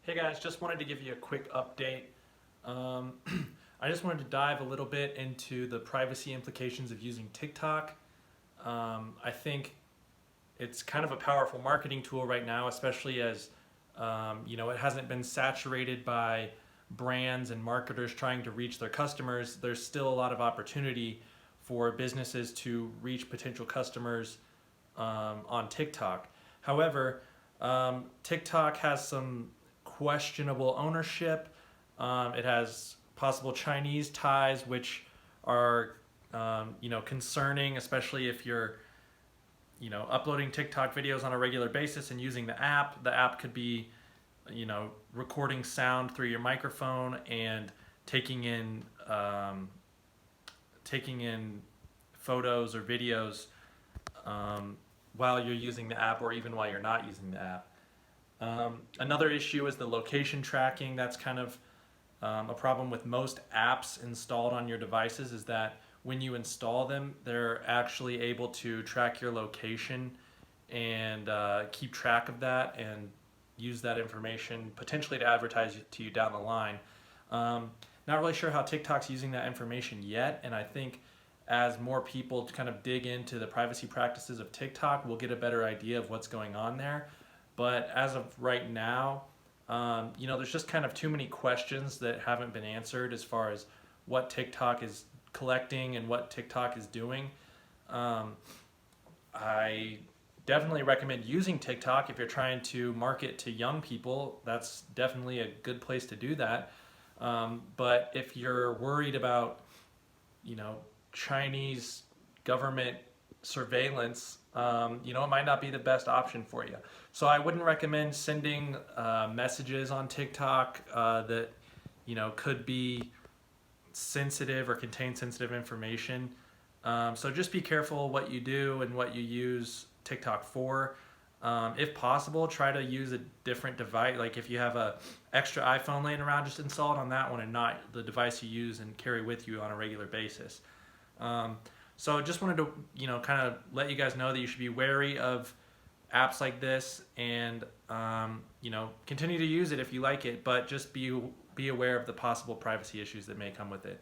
Hey guys, just wanted to give you a quick update. I just wanted to dive a little bit into the privacy implications of using TikTok. I think it's kind of a powerful marketing tool right now, especially as it hasn't been saturated by brands and marketers trying to reach their customers. There's still a lot of opportunity for businesses to reach potential customers on TikTok. However, TikTok has some questionable ownership. It has possible Chinese ties, which are concerning, especially if you're uploading TikTok videos on a regular basis and using the app. The app could be recording sound through your microphone and taking in photos or videos while you're using the app or even while you're not using the app. Another issue is the location tracking. That's kind of a problem with most apps installed on your devices, is that when you install them, they're actually able to track your location and keep track of that and use that information potentially to advertise to you down the line. Not really sure how TikTok's using that information yet, and I think as more people kind of dig into the privacy practices of TikTok, we'll get a better idea of what's going on there. But as of right now, there's just kind of too many questions that haven't been answered as far as what TikTok is collecting and what TikTok is doing. I definitely recommend using TikTok if you're trying to market to young people. That's definitely a good place to do that. But if you're worried about, Chinese government surveillance, it might not be the best option for you. So I wouldn't recommend sending messages on TikTok that could be sensitive or contain sensitive information. So just be careful what you do and what you use TikTok for. If possible, try to use a different device. Like if you have a extra iPhone laying around, just install it on that one and not the device you use and carry with you on a regular basis. So just wanted to, kind of let you guys know that you should be wary of apps like this and, continue to use it if you like it, but just be aware of the possible privacy issues that may come with it.